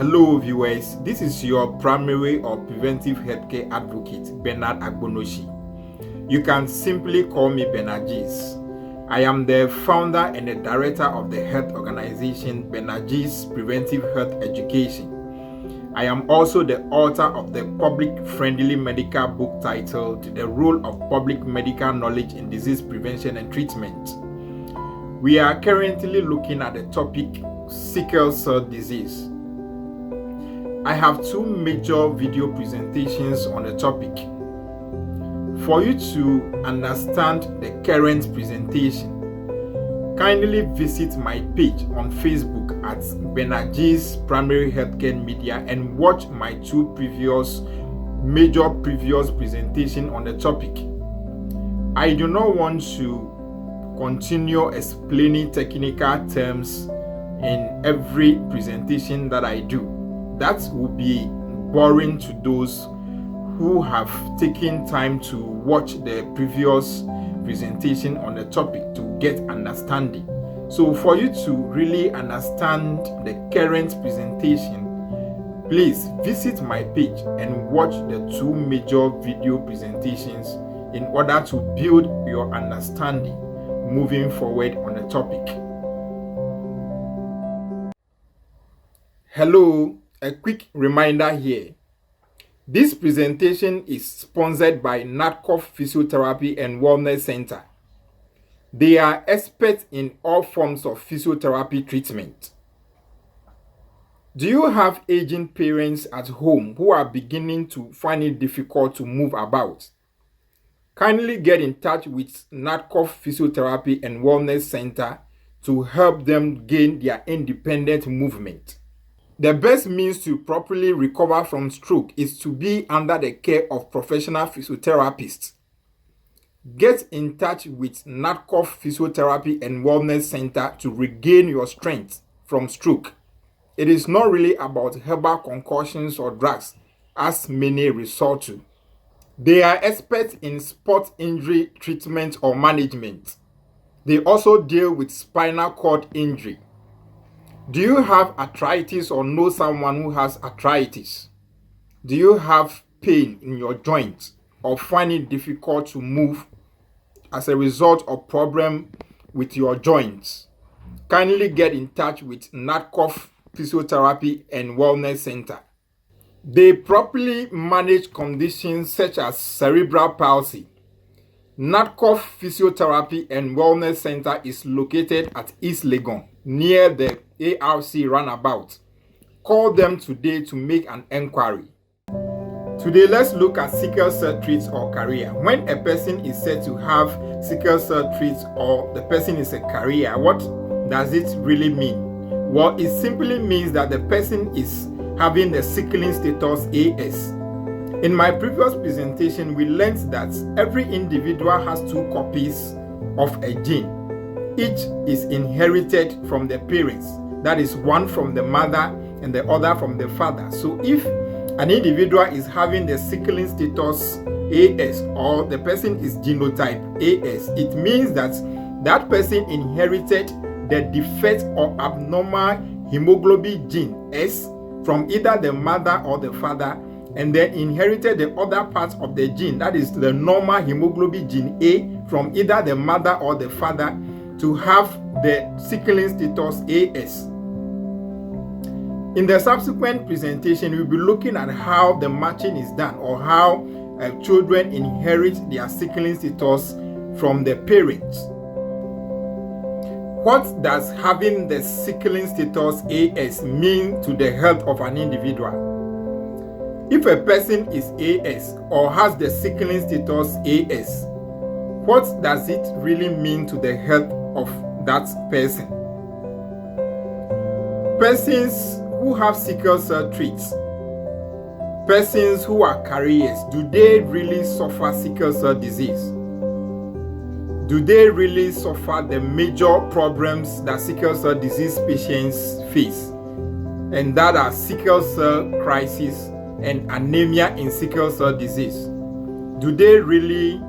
Hello viewers, this is your primary or preventive healthcare advocate, Bernard Agbonoshi. You can simply call me Bernard G's. I am the founder and the director of the health organization Bernard G's Preventive Health Education. I am also the author of the public-friendly medical book titled The Role of Public Medical Knowledge in Disease Prevention and Treatment. We are currently looking at the topic sickle cell disease. I have two major video presentations on the topic. For you to understand the current presentation, kindly visit my page on Facebook at Bernard G's Primary Healthcare Media and watch my two major previous presentations on the topic. I do not want to continue explaining technical terms in every presentation that I do. That would be boring to those who have taken time to watch the previous presentation on the topic to get understanding. So for you to really understand the current presentation, please visit my page and watch the two major video presentations in order to build your understanding moving forward on the topic. Hello. A quick reminder here. This presentation is sponsored by NADCOF Physiotherapy and Wellness Center. They are experts in all forms of physiotherapy treatment. Do you have aging parents at home who are beginning to find it difficult to move about? Kindly get in touch with NADCOF Physiotherapy and Wellness Center to help them gain their independent movement. The best means to properly recover from stroke is to be under the care of professional physiotherapists. Get in touch with NADCOF Physiotherapy and Wellness Center to regain your strength from stroke. It is not really about herbal concoctions or drugs, as many resort to. They are experts in sport injury treatment or management. They also deal with spinal cord injury. Do you have arthritis or know someone who has arthritis? Do you have pain in your joints or find it difficult to move as a result of problem with your joints? Kindly get in touch with NADCOF Physiotherapy and Wellness Center. They properly manage conditions such as cerebral palsy. NADCOF Physiotherapy and Wellness Center is located at East Legon, near the ARC roundabout. Call them today to make an enquiry. Today, let's look at sickle cell traits or carrier. When a person is said to have sickle cell traits or the person is a carrier, what does it really mean? Well, it simply means that the person is having the sickling status AS. In my previous presentation, we learned that every individual has two copies of a gene. Each is inherited from the parents. That is, one from the mother and the other from the father. So if an individual is having the sickling status AS or the person is genotype AS, it means that that person inherited the defect or abnormal hemoglobin gene S from either the mother or the father, and then inherited the other part of the gene, that is the normal hemoglobin gene A, from either the mother or the father to have the sickling status AS. In the subsequent presentation, we'll be looking at how the matching is done or how children inherit their sickling status from the parents. What does having the sickling status AS mean to the health of an individual? If a person is AS or has the sickling status AS, what does it really mean to the health of that person? Persons who have sickle cell traits, persons who are carriers, do they really suffer sickle cell disease? Do they really suffer the major problems that sickle cell disease patients face? And that are sickle cell crisis and anemia in sickle cell disease. Do they really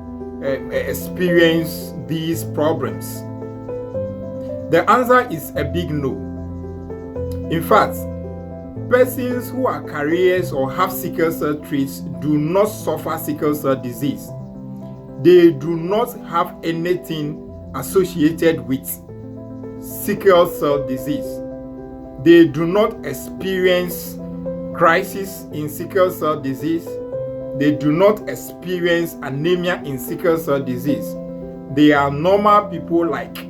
experience these problems? The answer is a big no. In fact, persons who are carriers or have sickle cell traits do not suffer sickle cell disease. They do not have anything associated with sickle cell disease. They do not experience crisis in sickle cell disease. They do not experience anemia in sickle cell disease. They are normal people like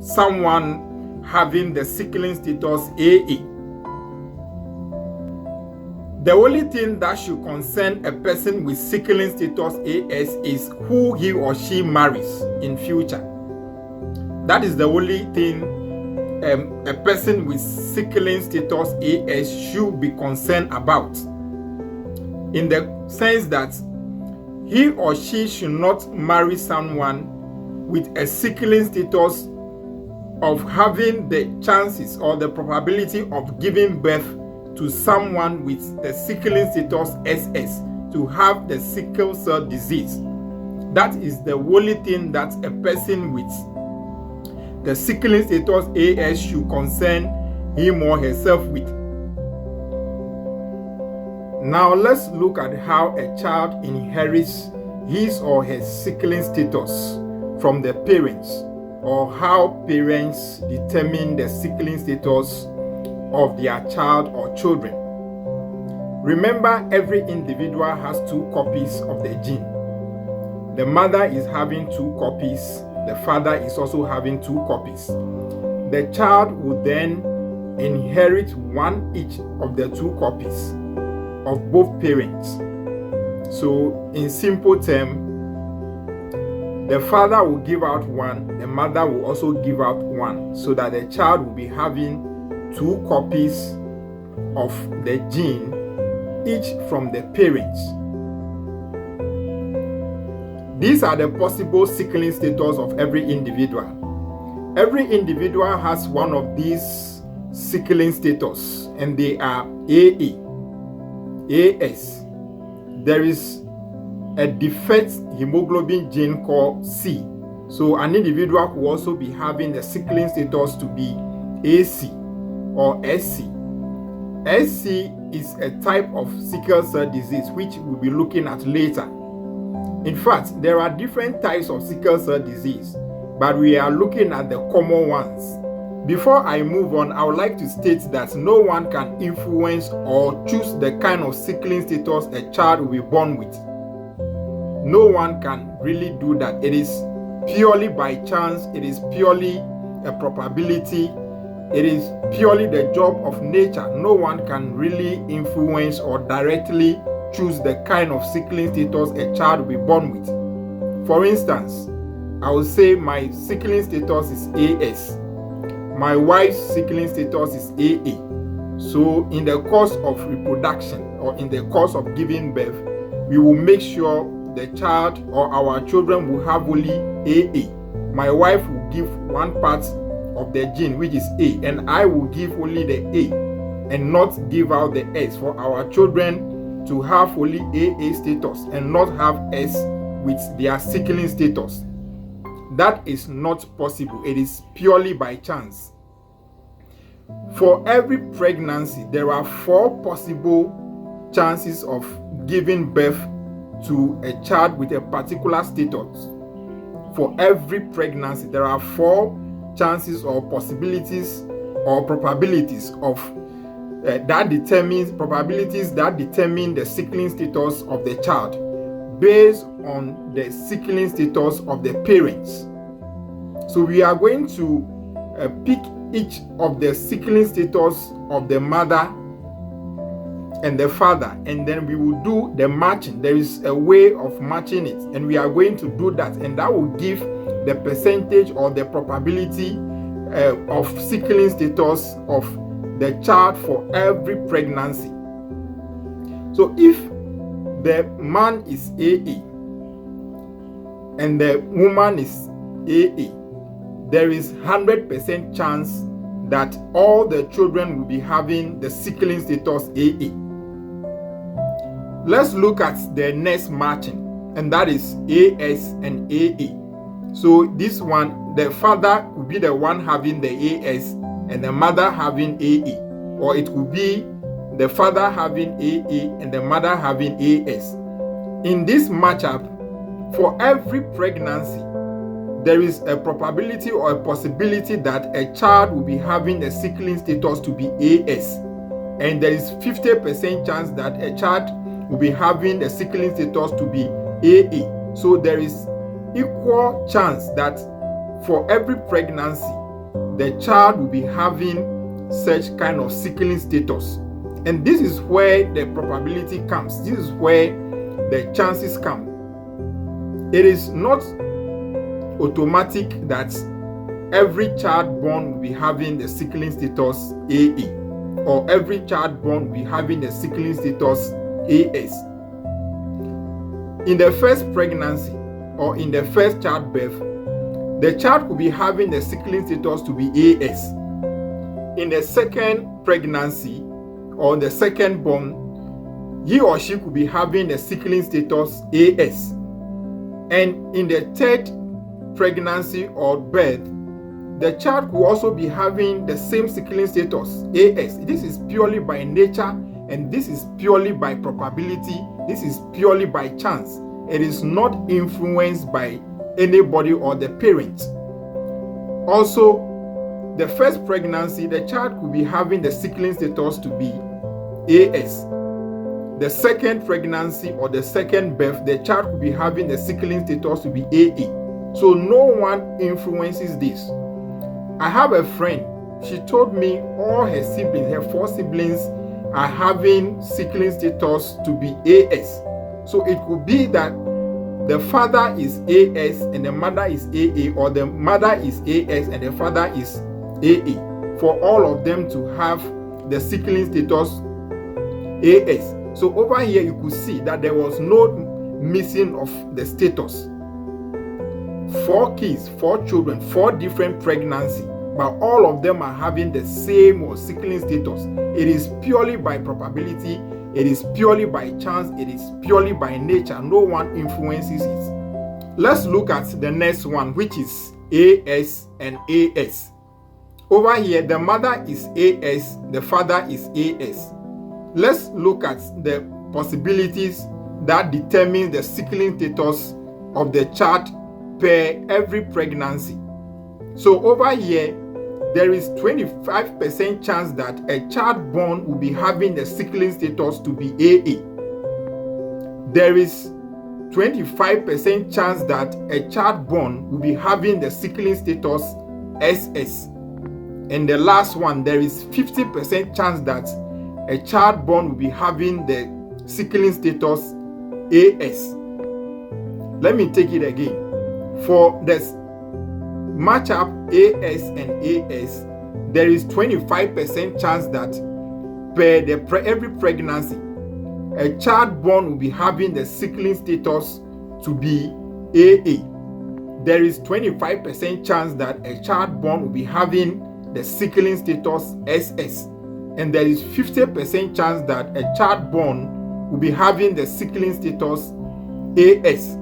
someone having the sickling status AA. The only thing that should concern a person with sickling status AS is who he or she marries in future. That is the only thing a person with sickling status AS should be concerned about, in the sense that he or she should not marry someone with a sickling status of having the chances or the probability of giving birth to someone with the sickling status SS to have the sickle cell disease. That is the only thing that a person with the sickling status AS should concern him or herself with. Now let's look at how a child inherits his or her sickling status from the parents, or how parents determine the sickling status of their child or children. Remember, every individual has 2 copies of the gene. The mother is having 2 copies. The father is also having 2 copies. The child will then inherit 1 each of the 2 copies of both parents. So, in simple terms, the father will give out 1, the mother will also give out 1, so that the child will be having 2 copies of the gene, each from the parents. These are the possible sickling status of every individual. Every individual has one of these sickling status, and they are AA, AS. There is a defect hemoglobin gene called C. So an individual could also be having the sickling status to be AC or SC. SC is a type of sickle cell disease which we'll be looking at later. In fact, there are different types of sickle cell disease, but we are looking at the common ones. Before I move on, I would like to state that no one can influence or choose the kind of sickling status a child will be born with. No one can really do that. It is purely by chance. It is purely a probability. It is purely the job of nature. No one can really influence or directly choose the kind of sickling status a child will be born with. For instance, I will say my sickling status is AS. My wife's sickling status is AA. So in the course of reproduction or in the course of giving birth, we will make sure the child or our children will have only AA. My wife will give 1 part of the gene, which is A, and I will give only the A and not give out the S, for our children to have only AA status and not have S with their sickling status. That is not possible. It is purely by chance. For every pregnancy, there are 4 possible chances of giving birth to a child with a particular status. For every pregnancy, there are 4 chances or possibilities or probabilities of probabilities that determine the sickling status of the child based on the sickling status of the parents. So we are going to pick each of the sickling status of the mother and the father, and then we will do the matching. There is a way of matching it, and we are going to do that, and that will give the percentage or the probability of sickling status of the child for every pregnancy. So if the man is AA and the woman is AA, there is 100% chance that all the children will be having the sickling status AA. Let's look at the next matching, and that is AS and AA. So this one, the father will be the one having the AS and the mother having AA, or it could be the father having AA and the mother having AS. In this matchup, for every pregnancy, there is a probability or a possibility that a child will be having the sickling status to be AS. And there is 50% chance that a child will be having the sickling status to be AA. So there is equal chance that for every pregnancy, the child will be having such kind of sickling status. And this is where the probability comes. This is where the chances come. It is not automatic that every child born will be having the sickling status AA, or every child born will be having the sickling status AS. In the first pregnancy or in the first childbirth, the child could be having the sickling status to be AS. In the second pregnancy or the second born, he or she could be having the sickling status AS. And in the third pregnancy or birth, the child could also be having the same sickling status AS. This is purely by nature, and this is purely by probability. This is purely by chance. It is not influenced by anybody or the parent. Also, the first pregnancy, the child could be having the sickling status to be AS. The second pregnancy or the second birth, the child could be having the sickling status to be AA. So no one influences this. I have a friend, she told me all her siblings, her 4 siblings, are having sickling status to be AS. So it could be that the father is AS and the mother is AA, or the mother is AS and the father is AA, for all of them to have the sickling status AS. So over here you could see that there was no missing of the status. 4 kids, 4 children, 4 different pregnancies, but all of them are having the same or sickling status. It is purely by probability, it is purely by chance, it is purely by nature. No one influences it. Let's look at the next one, which is AS and AS. Over here, the mother is AS, the father is AS. Let's look at the possibilities that determine the sickling status of the child per every pregnancy. So over here, there is 25% chance that a child born will be having the sickling status to be AA. There is 25% chance that a child born will be having the sickling status SS. And the last one, there is 50% chance that a child born will be having the sickling status AS. Let me take it again. For this matchup AS and AS, there is 25% chance that per every pregnancy, a child born will be having the sickling status to be AA. There is 25% chance that a child born will be having the sickling status SS. And there is 50% chance that a child born will be having the sickling status AS.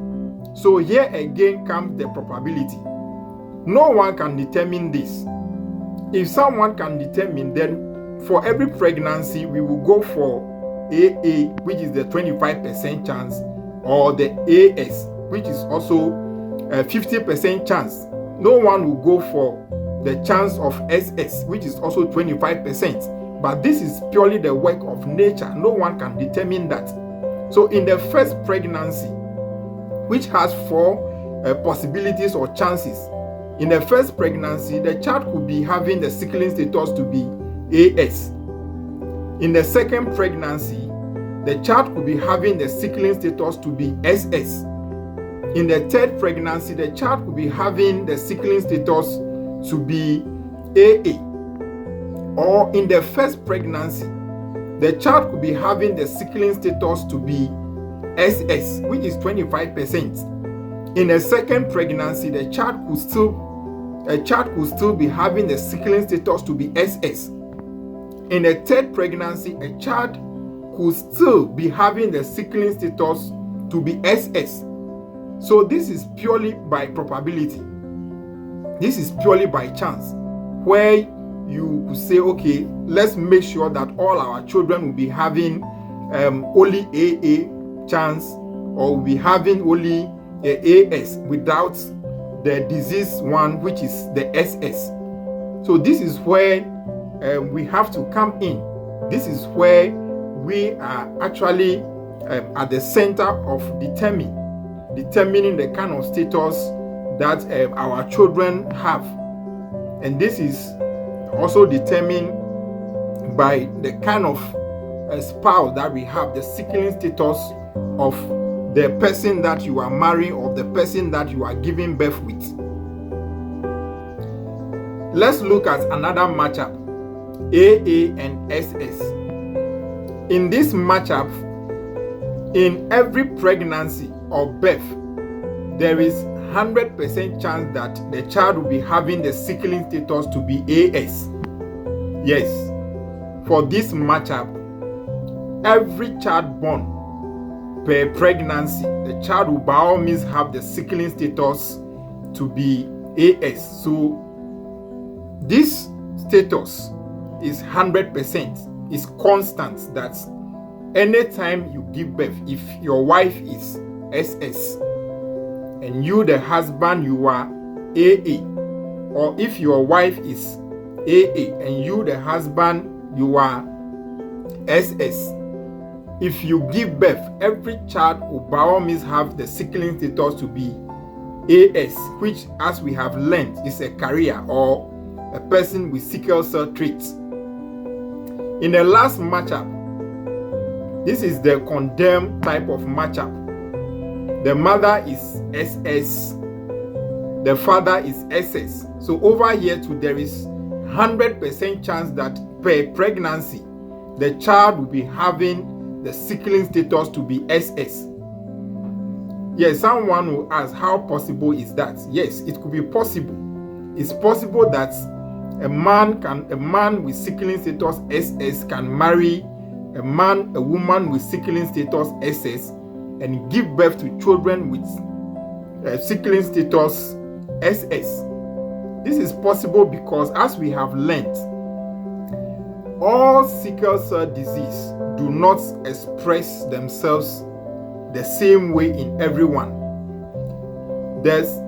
So here again comes the probability. No one can determine this. If someone can determine, then for every pregnancy, we will go for AA, which is the 25% chance, or the AS, which is also a 50% chance. No one will go for the chance of SS, which is also 25%. But this is purely the work of nature. No one can determine that. So in the first pregnancy, which has 4 possibilities or chances, in the first pregnancy, the child could be having the sickling status to be AS. In the second pregnancy, the child could be having the sickling status to be SS. In the third pregnancy, the child could be having the sickling status to be AA. Or in the first pregnancy, the child could be having the sickling status to be SS, which is 25%. In a second pregnancy, the child could still be having the sickling status to be SS. In a third pregnancy, a child could still be having the sickling status to be SS. So this is purely by probability. This is purely by chance, where you could say, okay, let's make sure that all our children will be having only AA chance, or will be having only AS without the disease one, which is the SS. So this is where we have to come in. This is where we are actually at the center of determining the kind of status that our children have. And this is also determined by the kind of spouse that we have, the sickling status of the person that you are marrying or the person that you are giving birth with. Let's look at another matchup, AA and SS. In this matchup, in every pregnancy or birth, there is 100% chance that the child will be having the sickling status to be AS. Yes, for this matchup, every child born per pregnancy, the child will by all means have the sickling status to be AS. So this status is 100%, is constant, that anytime you give birth, if your wife is SS and you the husband you are AA, or if your wife is AA and you the husband you are SS, if you give birth, every child will by all means have the sickling status to be AS, which, as we have learned, is a carrier or a person with sickle cell traits. In the last matchup, this is the condemned type of matchup. The mother is SS, the father is SS. So over here too, there is 100% chance that per pregnancy, the child will be having the sickling status to be SS. Yes, someone will ask, how possible is that? Yes, it could be possible. It's possible that a man with sickling status SS can marry a woman with sickling status SS and give birth to children with sickling status SS. This is possible because, as we have learned, all sickle cell disease do not express themselves the same way in everyone. There's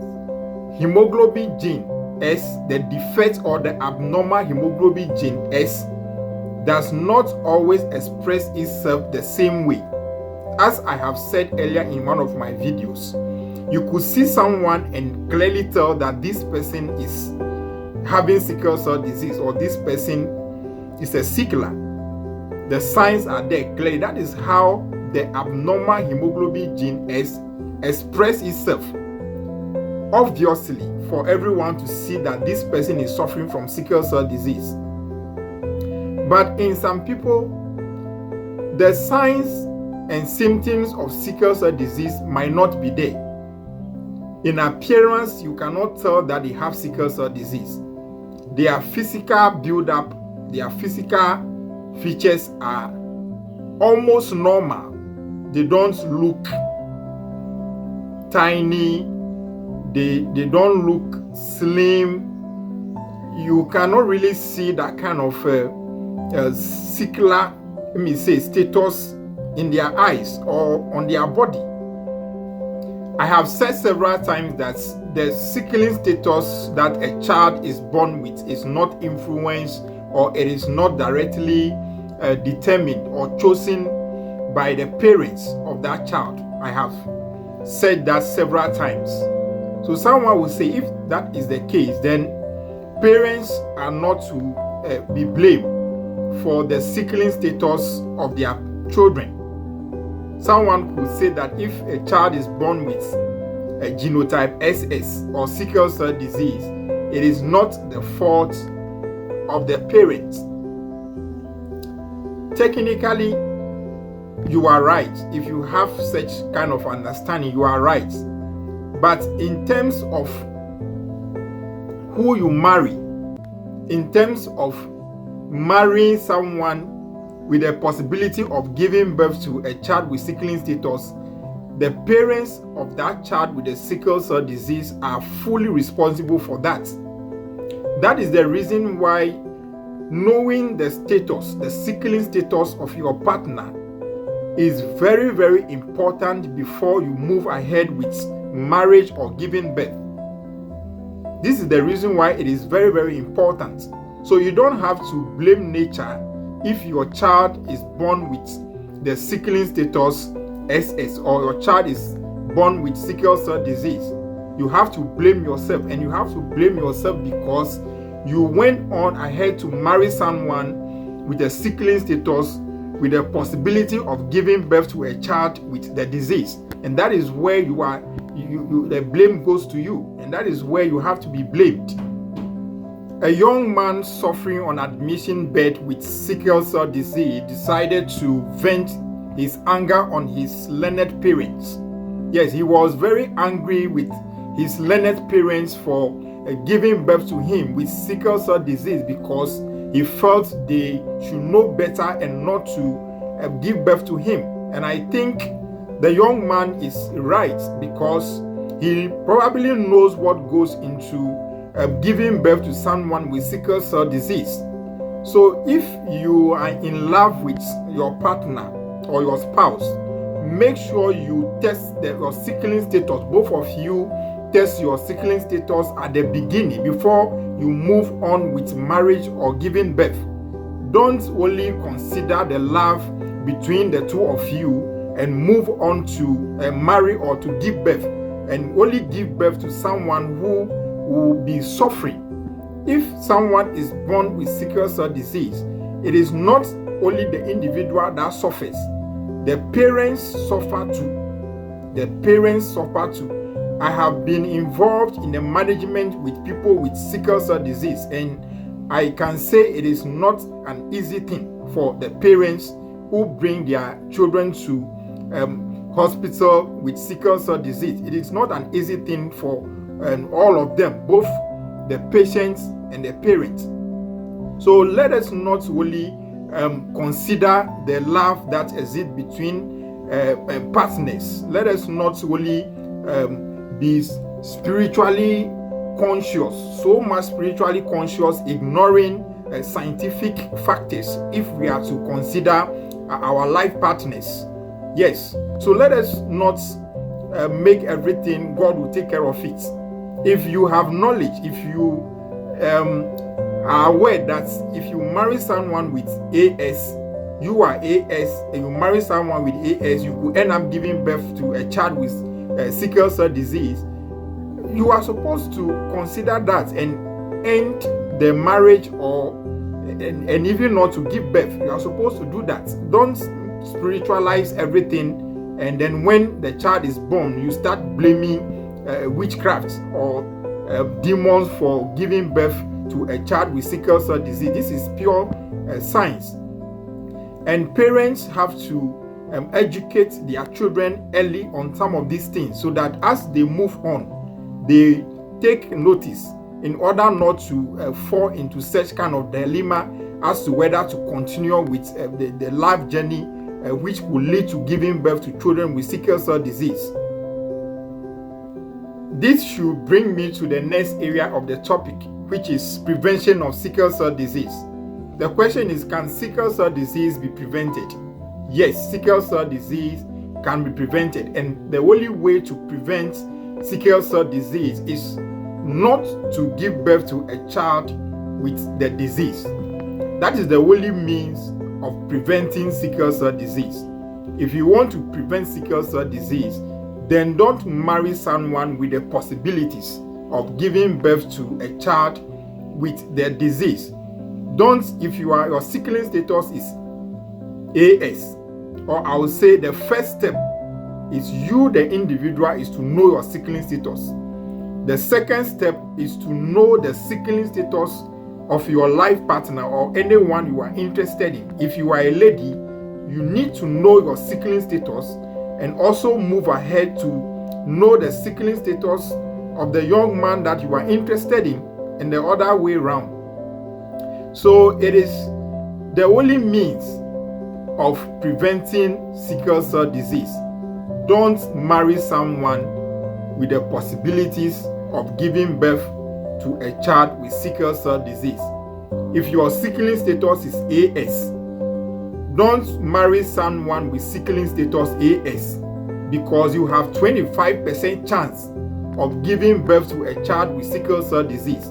hemoglobin gene S, the defect or the abnormal hemoglobin gene S does not always express itself the same way. As I have said earlier in one of my videos, you could see someone and clearly tell that this person is having sickle cell disease, or this person is a sickler. The signs are there clearly. That is how the abnormal hemoglobin gene S expresses itself. Obviously, for everyone to see that this person is suffering from sickle cell disease. But in some people, the signs and symptoms of sickle cell disease might not be there. In appearance, you cannot tell that they have sickle cell disease. Their physical build-up, their physical features are almost normal. They don't look tiny. They don't look slim. You cannot really see that kind of sickler, status in their eyes or on their body. I have said several times that the sickling status that a child is born with is not influenced, or it is not directly determined or chosen by the parents of that child. I have said that several times. So someone will say, if that is the case, then parents are not to be blamed for the sickling status of their children. Someone could say that if a child is born with a genotype SS or sickle cell disease, it is not the fault of the parents. Technically, you are right. If you have such kind of understanding, you are right. But in terms of who you marry, in terms of marrying someone with the possibility of giving birth to a child with sickling status, the parents of that child with the sickle cell disease are fully responsible for that. That is the reason why knowing the status, the sickling status of your partner is very, very important before you move ahead with marriage or giving birth. This is the reason why it is very, very important. So you don't have to blame nature if your child is born with the sickling status SS, or your child is born with sickle cell disease. You have to blame yourself, and you have to blame yourself because you went on ahead to marry someone with a sickling status with the possibility of giving birth to a child with the disease. And that is where the blame goes to you, and that is where you have to be blamed. A young man suffering on admission bed with sickle cell disease decided to vent his anger on his learned parents. Yes, he was very angry with his learned parents for giving birth to him with sickle cell disease, because he felt they should know better and not to give birth to him. And I think the young man is right, because he probably knows what goes into giving birth to someone with sickle cell disease. So if you are in love with your partner or your spouse, make sure you test your sickling status. Both of you test your sickling status at the beginning before you move on with marriage or giving birth. Don't only consider the love between the two of you and move on to marry or to give birth, and only give birth to someone who will be suffering. If someone is born with sickle cell disease, it is not only the individual that suffers. The parents suffer too. The parents suffer too. I have been involved in the management with people with sickle cell disease, and I can say it is not an easy thing for the parents who bring their children to hospital with sickle cell disease. It is not an easy thing for all of them, both the patients and the parents. So let us not only consider the love that exists between partners. Let us not only be spiritually conscious, so much spiritually conscious, ignoring scientific factors if we are to consider our life partners. Yes, so let us not make everything, God will take care of it. If you have knowledge, if you are aware that if you marry someone with AS, you are AS, and you marry someone with AS, you could end up giving birth to a child with sickle cell disease, you are supposed to consider that and end the marriage, or and even not to give birth. You are supposed to do that. Don't spiritualize everything, and then when the child is born, you start blaming witchcraft or demons for giving birth to a child with sickle cell disease. This is pure science, and parents have to educate their children early on some of these things, so that as they move on, they take notice in order not to fall into such kind of dilemma as to whether to continue with the life journey which will lead to giving birth to children with sickle cell disease. This should bring me to the next area of the topic, which is prevention of sickle cell disease. The question is, can sickle cell disease be prevented? Yes, sickle cell disease can be prevented, and the only way to prevent sickle cell disease is not to give birth to a child with the disease. That is the only means of preventing sickle cell disease. If you want to prevent sickle cell disease, then don't marry someone with the possibilities of giving birth to a child with the disease. Don't, if your sickling status is AS, or I would say the first step is you, the individual, is to know your sickling status. The second step is to know the sickling status of your life partner or anyone you are interested in. If you are a lady, you need to know your sickling status and also move ahead to know the sickling status of the young man that you are interested in, and the other way around. So it is the only means of preventing sickle cell disease. Don't marry someone with the possibilities of giving birth to a child with sickle cell disease. if your sickling status is AS, don't marry someone with sickling status AS, because you have 25% chance of giving birth to a child with sickle cell disease.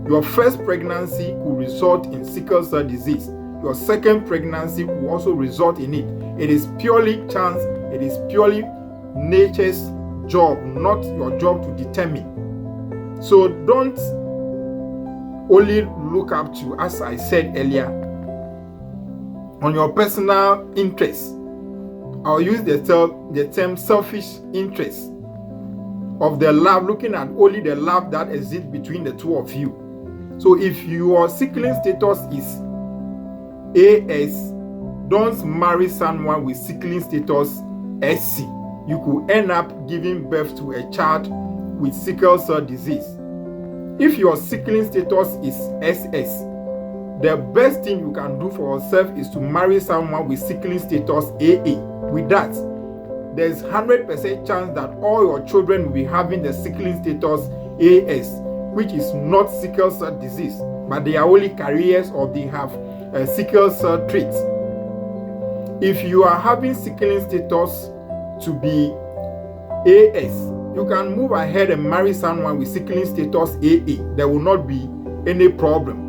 Your first pregnancy could result in sickle cell disease. Your second pregnancy will also result in it. It is purely chance. It is purely nature's job, not your job to determine. So don't only look up to, as I said earlier, on your personal interests. I'll use the term selfish interest of the love, looking at only the love that exists between the two of you. So if your sickling status is AS, don't marry someone with sickling status SC. You could end up giving birth to a child with sickle cell disease. If your sickling status is SS, the best thing you can do for yourself is to marry someone with sickling status AA. With that, there's 100% chance that all your children will be having the sickling status AS, which is not sickle cell disease, but they are only carriers or they have sickle cell traits. If you are having sickling status to be AS, you can move ahead and marry someone with sickling status AA. There will not be any problem.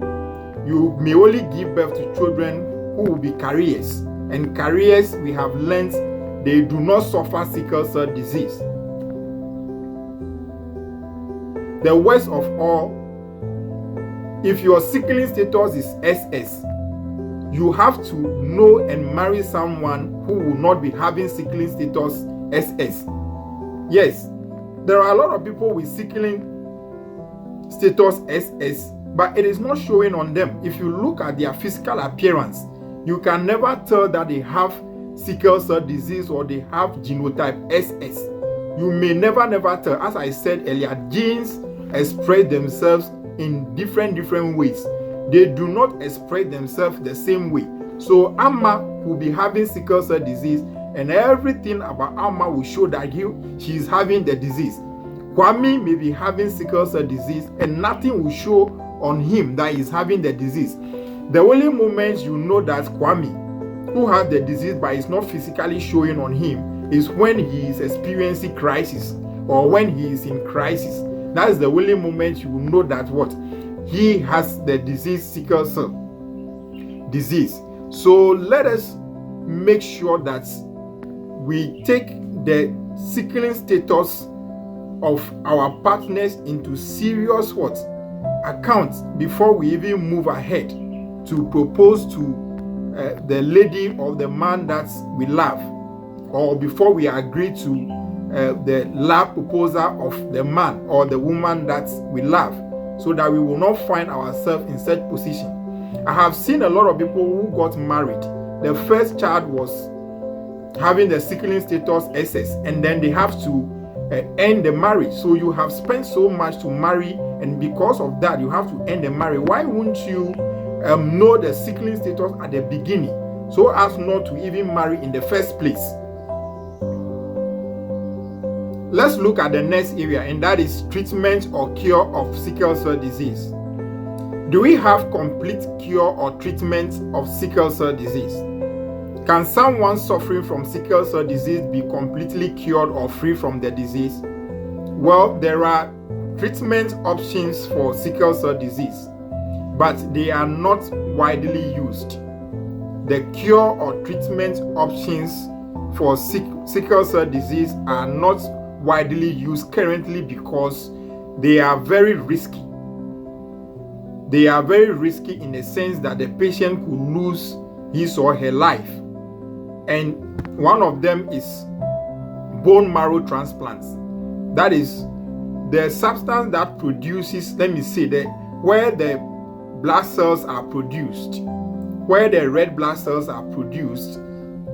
You may only give birth to children who will be carriers. And carriers, we have learned, they do not suffer sickle cell disease. The worst of all, if your sickling status is SS, you have to know and marry someone who will not be having sickling status SS. Yes, there are a lot of people with sickling status SS, but it is not showing on them. If you look at their physical appearance, you can never tell that they have sickle cell disease or they have genotype SS. You may never tell. As I said earlier, genes express themselves in different ways. They do not express themselves the same way. So Amma will be having sickle cell disease, and everything about Amma will show that she is having the disease. Kwame may be having sickle cell disease, and nothing will show on him that he is having the disease. The only moment you know that Kwame, who has the disease but is not physically showing on him, is when he is experiencing crisis or when he is in crisis. That is the only moment you will know that what? He has the disease, sickle cell disease. So let us make sure that we take the sickling status of our partners into serious what? Account before we even move ahead to propose to the lady or the man that we love, or before we agree to the love proposal of the man or the woman that we love, so that we will not find ourselves in such position. I have seen a lot of people who got married. The first child was having the sickling status SS, and then they have to end the marriage. So you have spent so much to marry, and because of that, you have to end the marriage. Why wouldn't you know the sickling status at the beginning, so as not to even marry in the first place? Let's look at the next area, and that is treatment or cure of sickle cell disease. Do we have complete cure or treatment of sickle cell disease? Can someone suffering from sickle cell disease be completely cured or free from the disease? Well, there are treatment options for sickle cell disease, but they are not widely used. The cure or treatment options for sickle cell disease are not widely used currently because they are very risky. They are very risky in the sense that the patient could lose his or her life. And one of them is bone marrow transplants. That is the substance that produces, where the blood cells are produced, where the red blood cells are produced,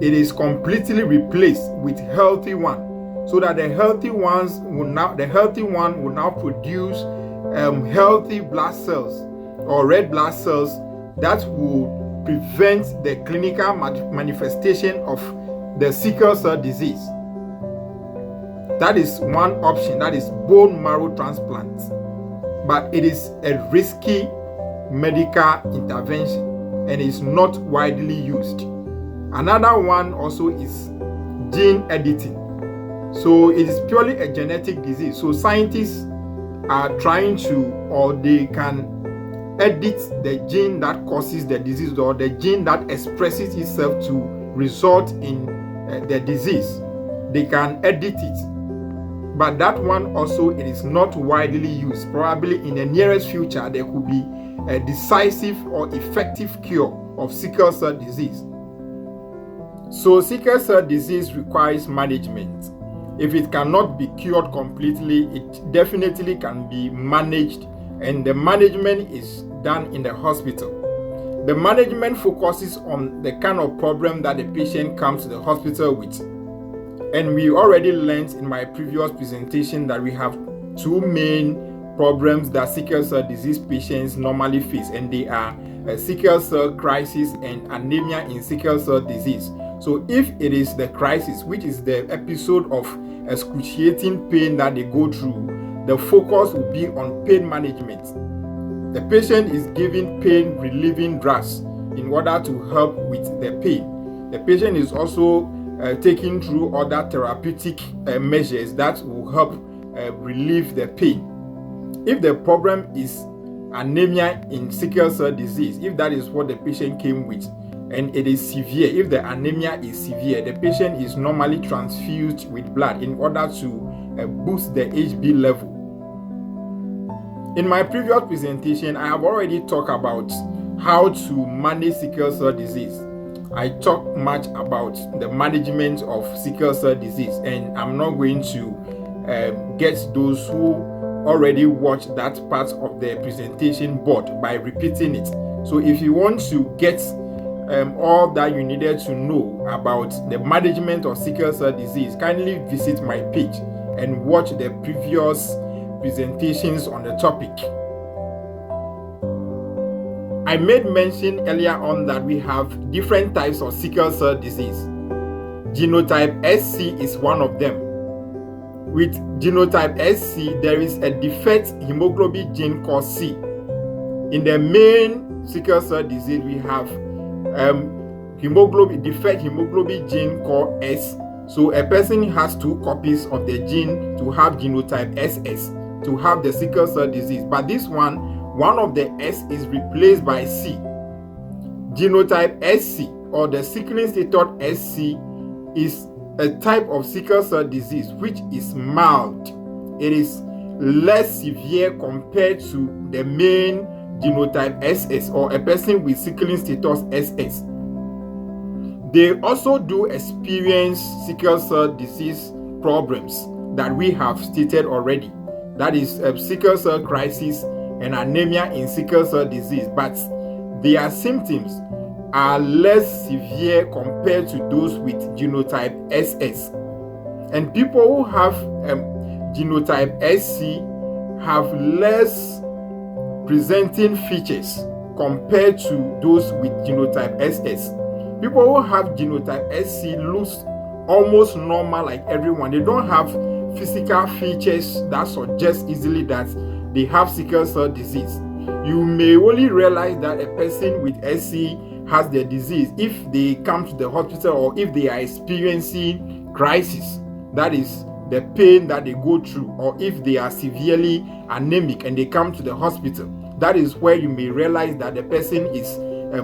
it is completely replaced with healthy one. So that the healthy one will now produce healthy blood cells or red blood cells that will prevent the clinical manifestation of the sickle cell disease. That is one option, that is bone marrow transplant. But it is a risky medical intervention and is not widely used. Another one also is gene editing. So it is purely a genetic disease. So scientists are trying to, or they can edit the gene that causes the disease, or the gene that expresses itself to result in the disease. They can edit it, but that one also, it is not widely used. Probably in the nearest future there could be a decisive or effective cure of sickle cell disease. So sickle cell disease requires management. If it cannot be cured completely, it definitely can be managed, and the management is done in the hospital. The management focuses on the kind of problem that the patient comes to the hospital with. And we already learned in my previous presentation that we have two main problems that sickle cell disease patients normally face, and they are sickle cell crisis and anemia in sickle cell disease. So if it is the crisis, which is the episode of excruciating pain that they go through, the focus will be on pain management. The patient is given pain relieving drugs in order to help with the pain. The patient is also taken through other therapeutic measures that will help relieve the pain. If the problem is anemia in sickle cell disease, if that is what the patient came with, and it is severe, if the anemia is severe, the patient is normally transfused with blood in order to boost the HB level. In my previous presentation, I have already talked about how to manage sickle cell disease. I talk much about the management of sickle cell disease, and I'm not going to get those who already watched that part of the presentation bored by repeating it. So if you want to get all that you needed to know about the management of sickle cell disease, kindly visit my page and watch the previous presentations on the topic. I made mention earlier on that we have different types of sickle cell disease. Genotype SC is one of them. With genotype SC, there is a defect hemoglobin gene called C. In the main sickle cell disease, we have defect hemoglobin gene called S. So a person has two copies of the gene to have genotype SS, to have the sickle cell disease. But this one of the S is replaced by C. Genotype SC, or the sickling status SC, is a type of sickle cell disease which is mild. It is less severe compared to the main genotype SS, or a person with sickling status SS. They also do experience sickle cell disease problems that we have stated already. That is sickle cell crisis and anemia in sickle cell disease, but their symptoms are less severe compared to those with genotype SS. And people who have genotype SC have less presenting features compared to those with genotype SS. People who have genotype SC looks almost normal like everyone. They don't have physical features that suggest easily that they have sickle cell disease. You may only realize that a person with SC has the disease if they come to the hospital, or if they are experiencing crisis, that is the pain that they go through, or if they are severely anemic and they come to the hospital. That is where you may realize that the person is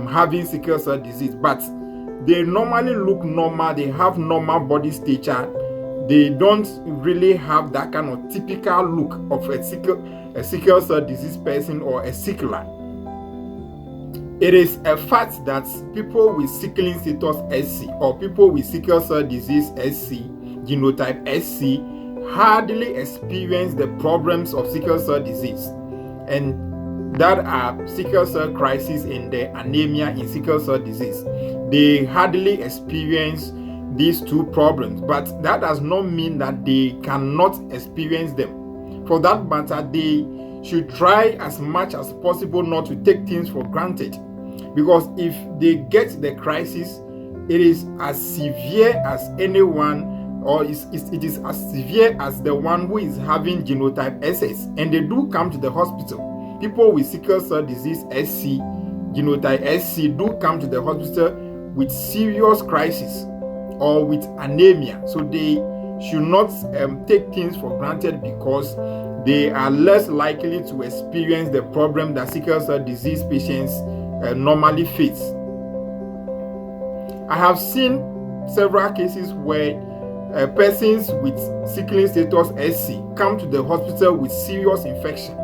having sickle cell disease. But they normally look normal, they have normal body stature, they don't really have that kind of typical look of a sickle cell disease person or a sickler. It is a fact that people with sickling status SC, or people with sickle cell disease SC, genotype SC, hardly experience the problems of sickle cell disease, and that are sickle cell crisis and the anemia in sickle cell disease. They hardly experience these two problems, but that does not mean that they cannot experience them. For that matter, they should try as much as possible not to take things for granted, because if they get the crisis, it is as severe as anyone, or it is as severe as the one who is having genotype SS, and they do come to the hospital. people with sickle cell disease SC, genotype SC, do come to the hospital with serious crisis or with anemia. So they should not take things for granted, because they are less likely to experience the problem that sickle cell disease patients normally face. I have seen several cases where persons with sickling status SC come to the hospital with serious infection.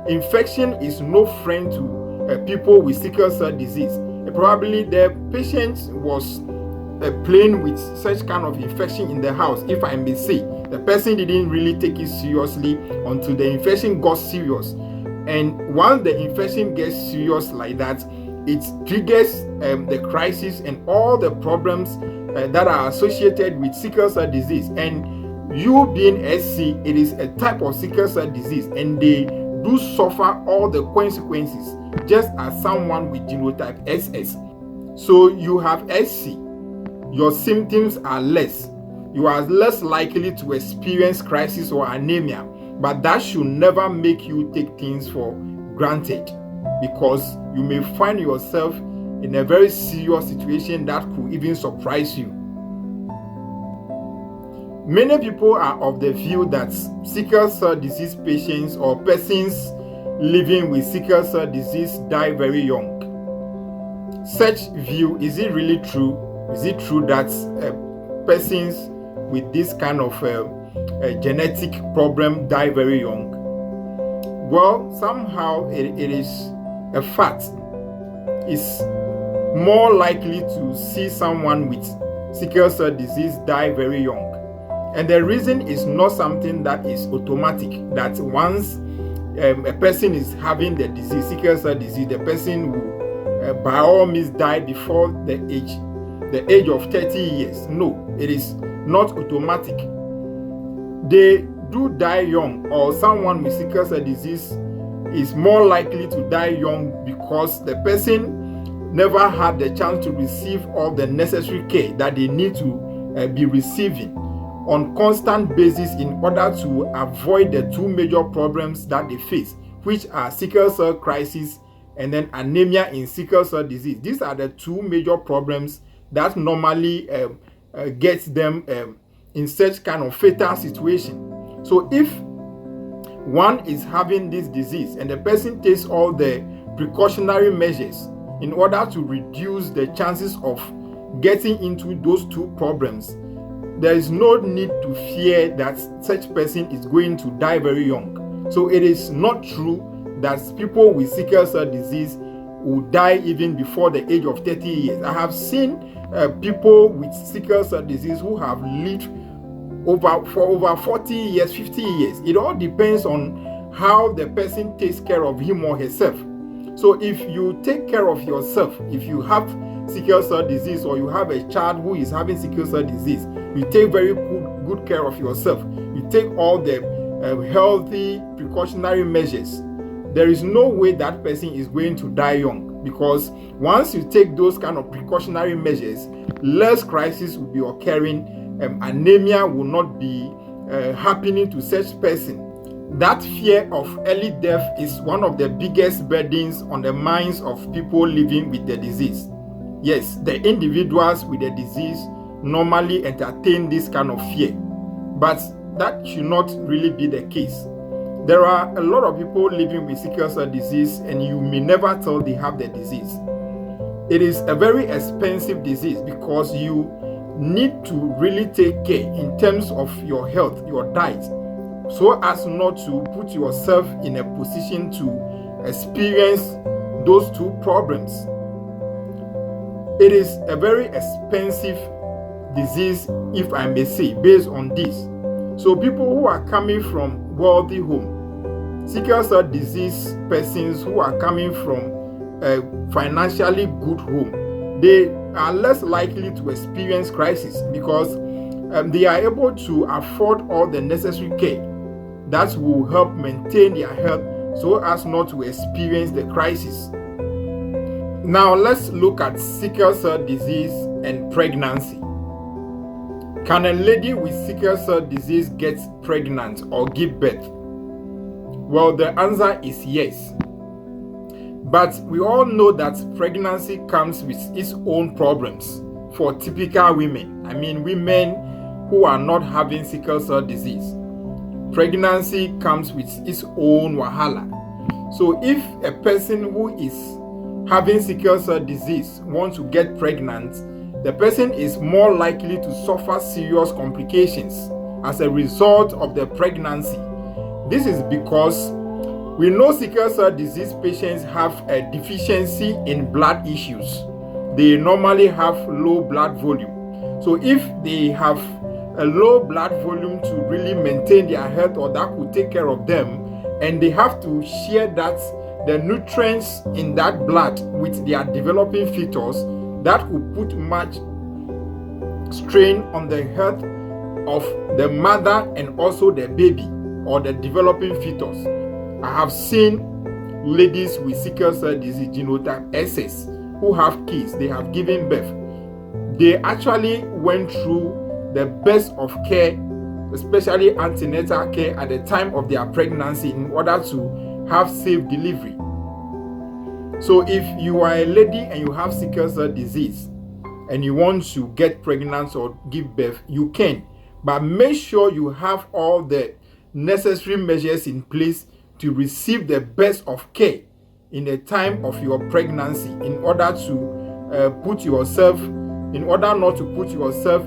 Infection is no friend to people with sickle cell disease. Probably the patient was playing with such kind of infection in the house, if I may say. The person didn't really take it seriously until the infection got serious. And once the infection gets serious like that, it triggers the crisis and all the problems that are associated with sickle cell disease. And you being SC, it is a type of sickle cell disease, and they do suffer all the consequences just as someone with genotype SS. So you have SC, your symptoms are less. You are less likely to experience crisis or anemia, but that should never make you take things for granted, because you may find yourself in a very serious situation that could even surprise you. Many people are of the view that sickle cell disease patients or persons living with sickle cell disease die very young. Such view, is it really true? Is it true that persons with this kind of genetic problem die very young? Well, somehow it is a fact. It's more likely to see someone with sickle cell disease die very young. And the reason is not something that is automatic, that once a person is having the disease, sickle cell disease, the person will by all means die before the age of 30 years. No, it is not automatic. They do die young, or someone with sickle cell disease is more likely to die young because the person never had the chance to receive all the necessary care that they need to be receiving on constant basis in order to avoid the two major problems that they face, which are sickle cell crisis and then anemia in sickle cell disease. These are the two major problems that normally gets them in such kind of fatal situation. So if one is having this disease and the person takes all the precautionary measures in order to reduce the chances of getting into those two problems, there is no need to fear that such person is going to die very young. So it is not true that people with sickle cell disease will die even before the age of 30 years. I have seen people with sickle cell disease who have lived for over 40 years, 50 years. It all depends on how the person takes care of him or herself. So if you take care of yourself, if you have sickle cell disease or you have a child who is having sickle cell disease, you take very good care of yourself. You take all the healthy precautionary measures. There is no way that person is going to die young, because once you take those kind of precautionary measures, less crisis will be occurring. Anemia will not be happening to such person. That fear of early death is one of the biggest burdens on the minds of people living with the disease. Yes, the individuals with the disease normally entertain this kind of fear, but that should not really be the case. There are a lot of people living with sickle cell disease and you may never tell they have the disease. It is a very expensive disease because you need to really take care in terms of your health, your diet, so as not to put yourself in a position to experience those two problems. It is a very expensive disease, if I may say, based on this. So people who are coming from wealthy home, sickle cell disease persons who are coming from a financially good home, they are less likely to experience crisis because they are able to afford all the necessary care that will help maintain their health so as not to experience the crisis. Now let's look at sickle cell disease and pregnancy. Can a lady with sickle cell disease get pregnant or give birth? Well, the answer is yes. But we all know that pregnancy comes with its own problems for typical women. I mean, women who are not having sickle cell disease. Pregnancy comes with its own wahala. So if a person who is having sickle cell disease wants to get pregnant, the person is more likely to suffer serious complications as a result of the pregnancy. This is because we know sickle cell disease patients have a deficiency in blood issues. They normally have low blood volume. So if they have a low blood volume to really maintain their health, or that could take care of them, and they have to share that the nutrients in that blood with their developing fetus, that could put much strain on the health of the mother and also the baby or the developing fetus. I have seen ladies with sickle cell disease genotype SS who have kids, they have given birth. They actually went through the best of care, especially antenatal care at the time of their pregnancy, in order to have safe delivery. So if you are a lady and you have sickle cell disease and you want to get pregnant or give birth, you can. But make sure you have all the necessary measures in place to receive the best of care in the time of your pregnancy, in order not to put yourself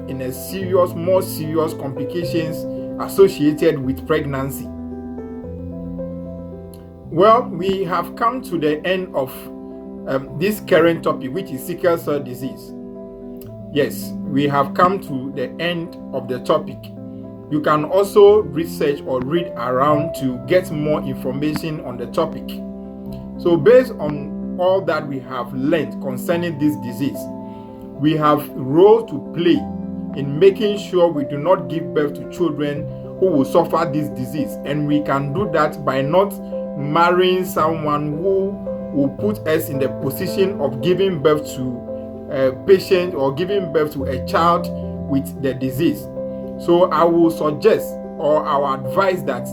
in a more serious complications associated with pregnancy. Well, we have come to the end of this current topic, which is sickle cell disease. Yes, we have come to the end of the topic. You can also research or read around to get more information on the topic. So based on all that we have learned concerning this disease, we have a role to play in making sure we do not give birth to children who will suffer this disease. And we can do that by not marrying someone who will put us in the position of giving birth to a patient or giving birth to a child with the disease. So I will suggest, or I will advise, that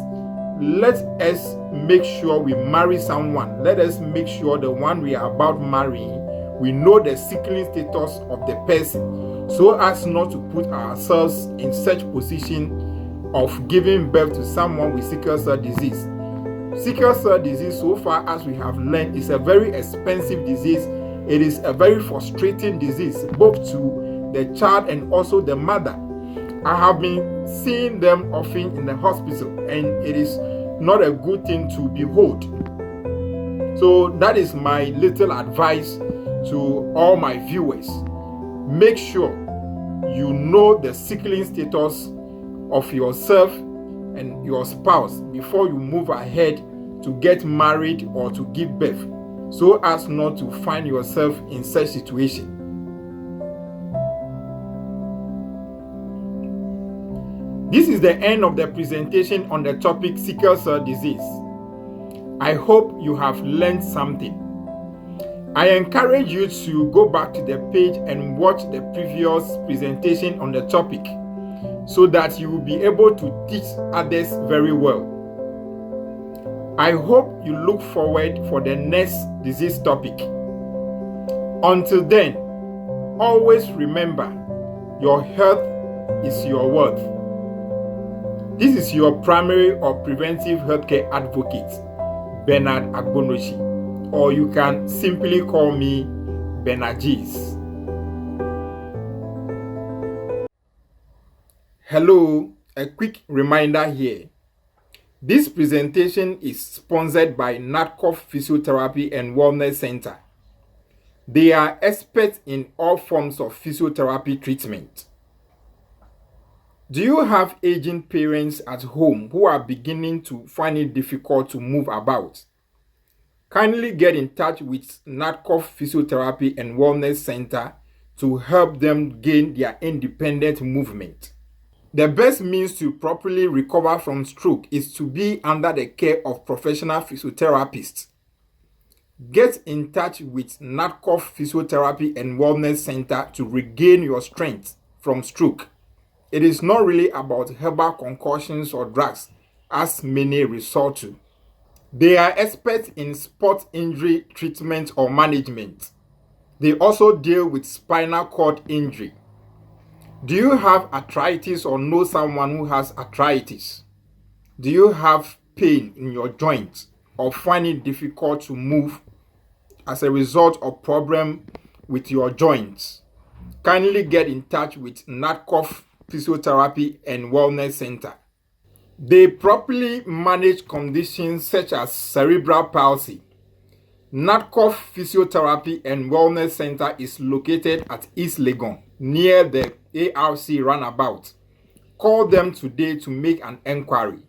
let us make sure we marry someone. Let us make sure the one we are about marrying, we know the sickling status of the person, so as not to put ourselves in such position of giving birth to someone with sickle cell disease. Sickle cell disease, so far as we have learned, is a very expensive disease. It is a very frustrating disease, both to the child and also the mother. I have been seeing them often in the hospital, and it is not a good thing to behold. So that is my little advice to all my viewers. Make sure you know the sickling status of yourself and your spouse before you move ahead to get married or to give birth, so as not to find yourself in such situation. This is the end of the presentation on the topic sickle cell disease. I hope you have learned something. I encourage you to go back to the page and watch the previous presentation on the topic, so that you will be able to teach others very well. I hope you look forward for the next disease topic. Until then, always remember, your health is your wealth. This is your primary or preventive healthcare advocate, Bernard Agbonochi, or you can simply call me Benajis. Hello, a quick reminder here. This presentation is sponsored by Natcoff Physiotherapy and Wellness Center. They are experts in all forms of physiotherapy treatment. Do you have aging parents at home who are beginning to find it difficult to move about? Kindly get in touch with Natcoff Physiotherapy and Wellness Center to help them gain their independent movement. The best means to properly recover from stroke is to be under the care of professional physiotherapists. Get in touch with Natcoff Physiotherapy and Wellness Center to regain your strength from stroke. It is not really about herbal concoctions or drugs, as many resort to. They are experts in sport injury treatment or management. They also deal with spinal cord injury. Do you have arthritis or know someone who has arthritis? Do you have pain in your joints or find it difficult to move as a result of problem with your joints? Kindly get in touch with Natcoff Physiotherapy and Wellness Center. They properly manage conditions such as cerebral palsy. Natcoff Physiotherapy and Wellness Center is located at East Legon, near the ARC roundabout. Call them today to make an enquiry.